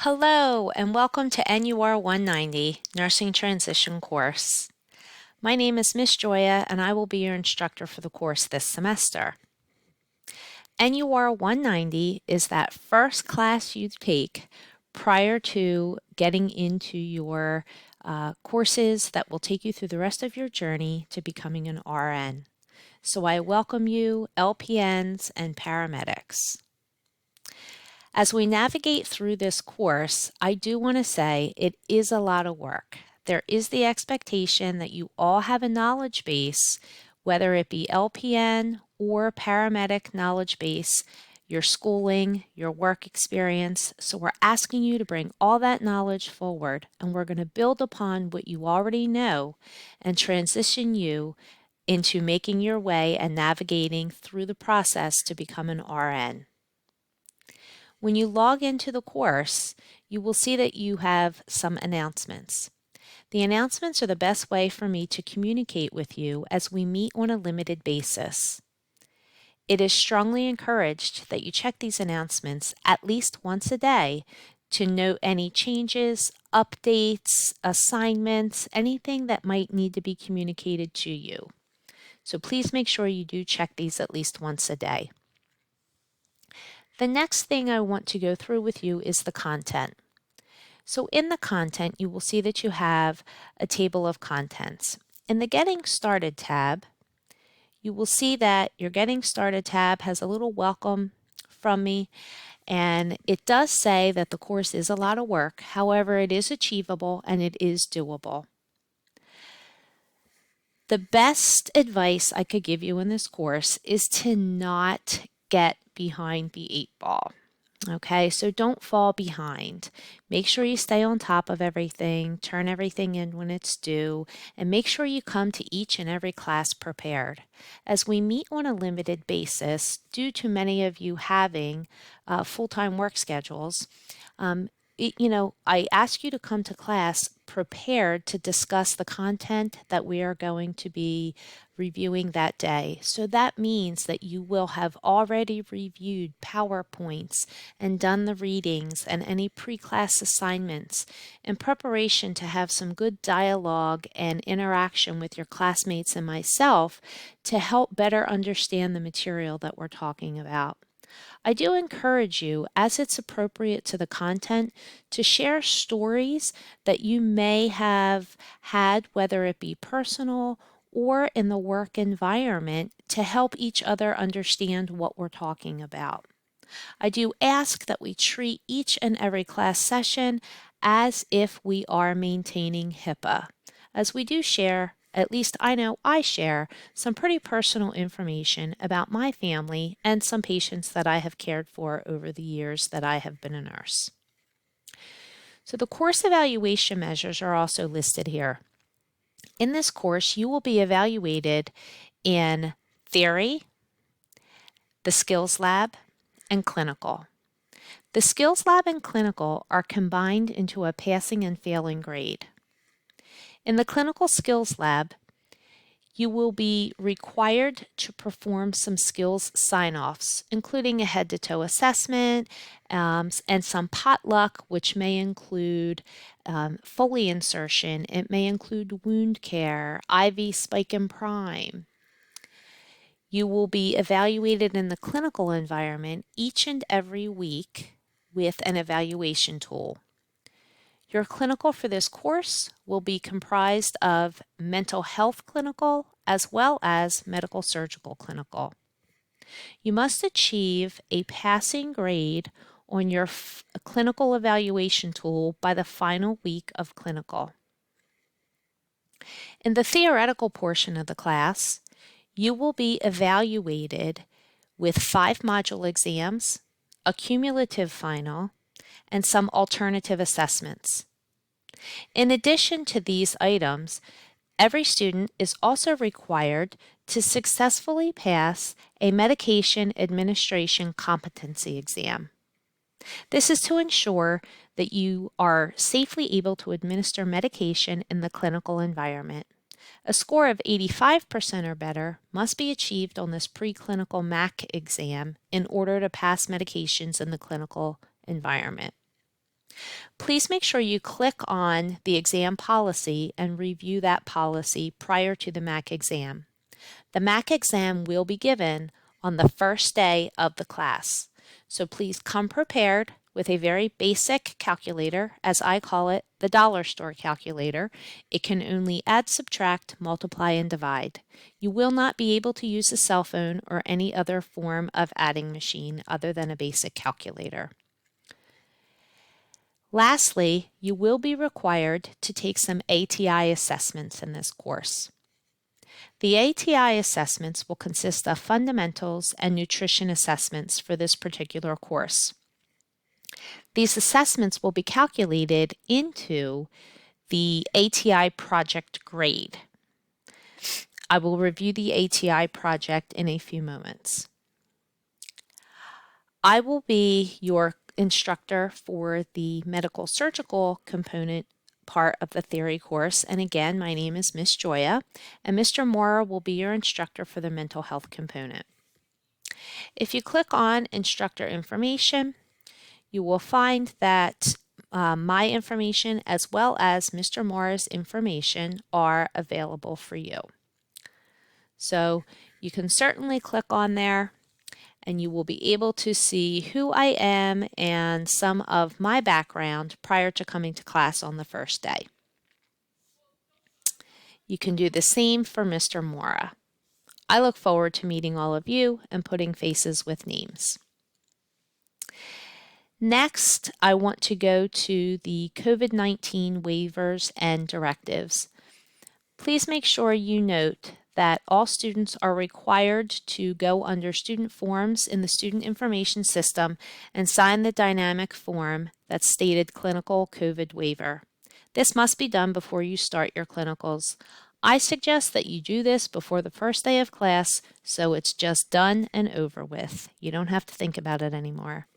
Hello, and welcome to NUR 190 Nursing Transition course. My name is Miss Joya, and I will be your instructor for the course this semester. NUR 190 is that first class you take prior to getting into your courses that will take you through the rest of your journey to becoming an RN. So I welcome you, LPNs and paramedics. As we navigate through this course, I do want to say it is a lot of work. There is the expectation that you all have a knowledge base, whether it be LPN or paramedic knowledge base, your schooling, your work experience. So we're asking you to bring all that knowledge forward, and we're going to build upon what you already know and transition you into making your way and navigating through the process to become an RN. When you log into the course, you will see that you have some announcements. The announcements are the best way for me to communicate with you as we meet on a limited basis. It is strongly encouraged that you check these announcements at least once a day to note any changes, updates, assignments, anything that might need to be communicated to you. So please make sure you do check these at least once a day. The next thing I want to go through with you is the content. So in the content, you will see that you have a table of contents. In the Getting Started tab, you will see that your Getting Started tab has a little welcome from me, and it does say that the course is a lot of work. However, it is achievable and it is doable. The best advice I could give you in this course is to not get behind the 8 ball. Okay, so don't fall behind. Make sure you stay on top of everything, turn everything in when it's due, and make sure you come to each and every class prepared. As we meet on a limited basis, due to many of you having full-time work schedules, I ask you to come to class prepared to discuss the content that we are going to be reviewing that day. So that means that you will have already reviewed PowerPoints and done the readings and any pre-class assignments in preparation to have some good dialogue and interaction with your classmates and myself to help better understand the material that we're talking about. I do encourage you, as it's appropriate to the content, to share stories that you may have had, whether it be personal or in the work environment, to help each other understand what we're talking about. I do ask that we treat each and every class session as if we are maintaining HIPAA, as we do share, at least I know I share, some pretty personal information about my family and some patients that I have cared for over the years that I have been a nurse. So the course evaluation measures are also listed here. In this course, you will be evaluated in theory, the skills lab, and clinical. The skills lab and clinical are combined into a passing and failing grade. In the clinical skills lab, you will be required to perform some skills sign-offs, including a head-to-toe assessment and some potluck, which may include Foley insertion. It may include wound care, IV spike and prime. You will be evaluated in the clinical environment each and every week with an evaluation tool. Your clinical for this course will be comprised of mental health clinical as well as medical surgical clinical. You must achieve a passing grade on your clinical evaluation tool by the final week of clinical. In the theoretical portion of the class, you will be evaluated with 5 module exams, a cumulative final, and some alternative assessments. In addition to these items, every student is also required to successfully pass a medication administration competency exam. This is to ensure that you are safely able to administer medication in the clinical environment. A score of 85% or better must be achieved on this preclinical MAC exam in order to pass medications in the clinical environment. Please make sure you click on the exam policy and review that policy prior to the MAC exam. The MAC exam will be given on the first day of the class. So please come prepared with a very basic calculator, as I call it, the dollar store calculator. It can only add, subtract, multiply, and divide. You will not be able to use a cell phone or any other form of adding machine other than a basic calculator. Lastly, you will be required to take some ATI assessments in this course. The ATI assessments will consist of fundamentals and nutrition assessments for this particular course. These assessments will be calculated into the ATI project grade. I will review the ATI project in a few moments. I will be your instructor for the medical surgical component part of the theory course, and again, my name is Miss Joya, and Mr. Mora will be your instructor for the mental health component. If you click on Instructor Information, you will find that my information as well as Mr. Mora's information are available for you. So you can certainly click on there and you will be able to see who I am and some of my background prior to coming to class on the first day. You can do the same for Mr. Mora. I look forward to meeting all of you and putting faces with names. Next, I want to go to the COVID-19 waivers and directives. Please make sure you note that all students are required to go under student forms in the student information system and sign the dynamic form that stated clinical COVID waiver. This must be done before you start your clinicals. I suggest that you do this before the first day of class so it's just done and over with. You don't have to think about it anymore.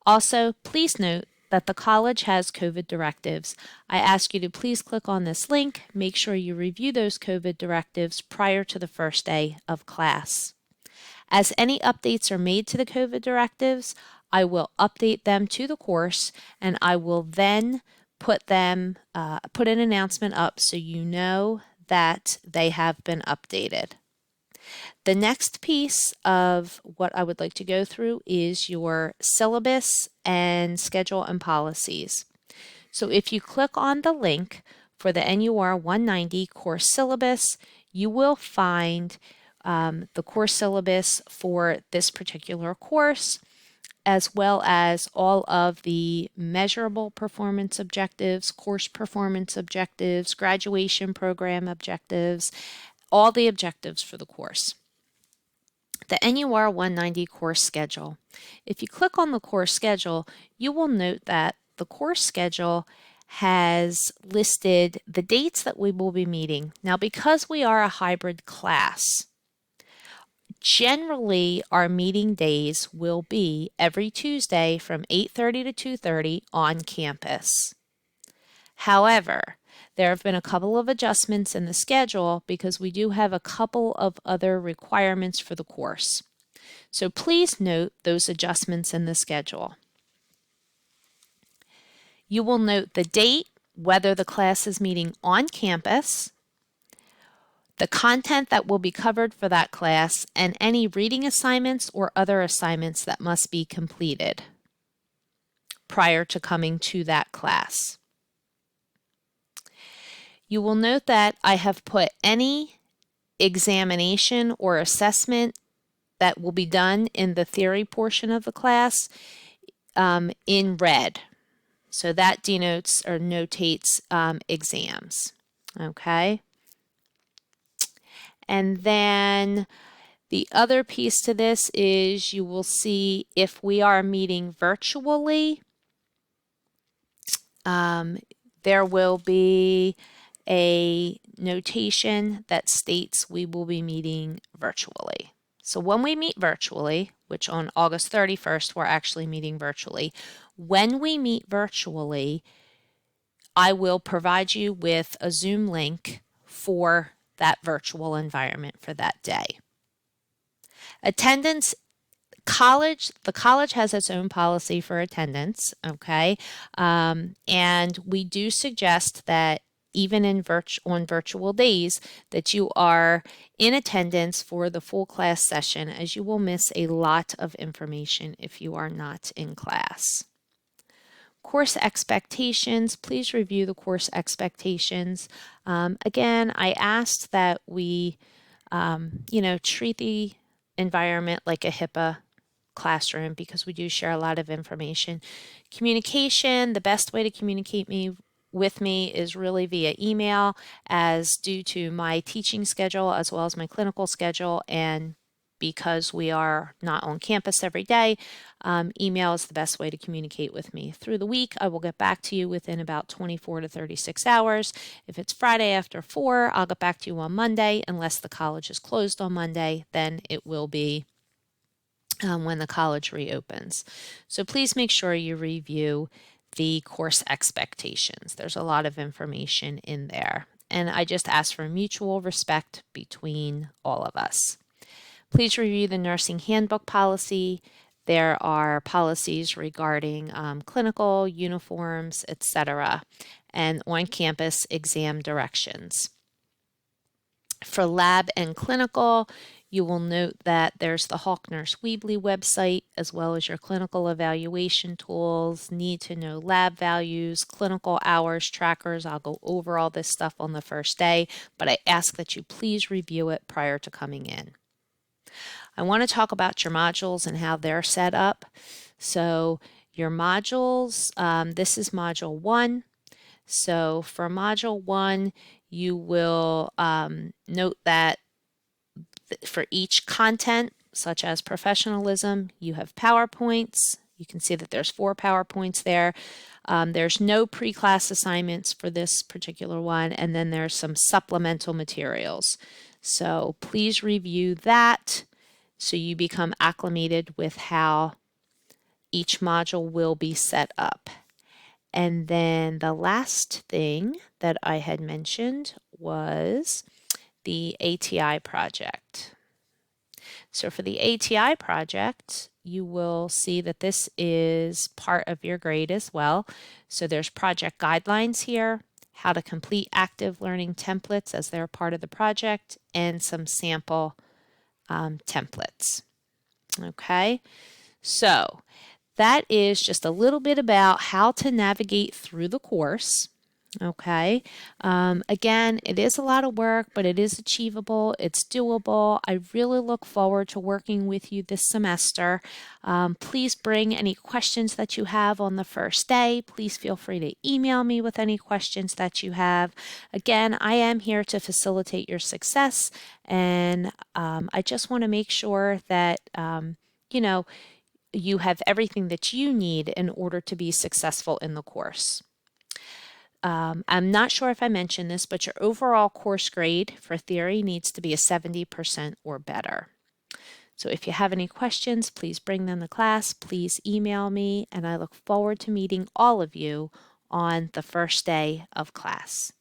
Also, please note that the college has COVID directives. I ask you to please click on this link. Make sure you review those COVID directives prior to the first day of class. As any updates are made to the COVID directives, I will update them to the course and I will then put an announcement up so you know that they have been updated. The next piece of what I would like to go through is your syllabus and schedule and policies. So if you click on the link for the NUR 190 course syllabus, you will find the course syllabus for this particular course, as well as all of the measurable performance objectives, course performance objectives, graduation program objectives, all the objectives for the course. The NUR 190 course schedule. If you click on the course schedule, you will note that the course schedule has listed the dates that we will be meeting. Now, because we are a hybrid class, generally our meeting days will be every Tuesday from 8:30 to 2:30 on campus. However, there have been a couple of adjustments in the schedule because we do have a couple of other requirements for the course. So please note those adjustments in the schedule. You will note the date, whether the class is meeting on campus, the content that will be covered for that class, and any reading assignments or other assignments that must be completed prior to coming to that class. You will note that I have put any examination or assessment that will be done in the theory portion of the class in red. So that denotes or notates exams. Okay. And then the other piece to this is you will see if we are meeting virtually, there will be a notation that states we will be meeting virtually. So when we meet virtually, which on August 31st, we're actually meeting virtually. When we meet virtually, I will provide you with a Zoom link for that virtual environment for that day. Attendance The college has its own policy for attendance, okay? And we do suggest that even on virtual days that you are in attendance for the full class session, as you will miss a lot of information if you are not in class. Course expectations, please review the course expectations. Again, I asked that we, treat the environment like a HIPAA classroom because we do share a lot of information. Communication, the best way to communicate with me is really via email, as due to my teaching schedule as well as my clinical schedule, and because we are not on campus every day, email is the best way to communicate with me. Through the week, I will get back to you within about 24 to 36 hours. If it's Friday after 4, I'll get back to you on Monday. Unless the college is closed on Monday, then it will be when the college reopens. So please make sure you review the course expectations. There's a lot of information in there. And I just ask for mutual respect between all of us. Please review the nursing handbook policy. There are policies regarding clinical, uniforms, etc., and on-campus exam directions. For lab and clinical, you will note that there's the Hawk Nurse Weebly website, as well as your clinical evaluation tools, need to know lab values, clinical hours trackers. I'll go over all this stuff on the first day, but I ask that you please review it prior to coming in. I want to talk about your modules and how they're set up. So your modules, this is module 1. So for module 1, you will note that for each content, such as professionalism, you have PowerPoints. You can see that there's 4 PowerPoints there. There's no pre-class assignments for this particular one, and then there's some supplemental materials. So please review that so you become acclimated with how each module will be set up. And then the last thing that I had mentioned was the ATI project. So for the ATI project, you will see that this is part of your grade as well. So there's project guidelines here, how to complete active learning templates as they're part of the project, and some sample templates. Okay, so that is just a little bit about how to navigate through the course. Okay, again, it is a lot of work, but it is achievable. It's doable. I really look forward to working with you this semester. Please bring any questions that you have on the first day. Please feel free to email me with any questions that you have. Again, I am here to facilitate your success, and I just want to make sure that, you have everything that you need in order to be successful in the course. I'm not sure if I mentioned this, but your overall course grade for theory needs to be a 70% or better. So if you have any questions, please bring them to class. Please email me, and I look forward to meeting all of you on the first day of class.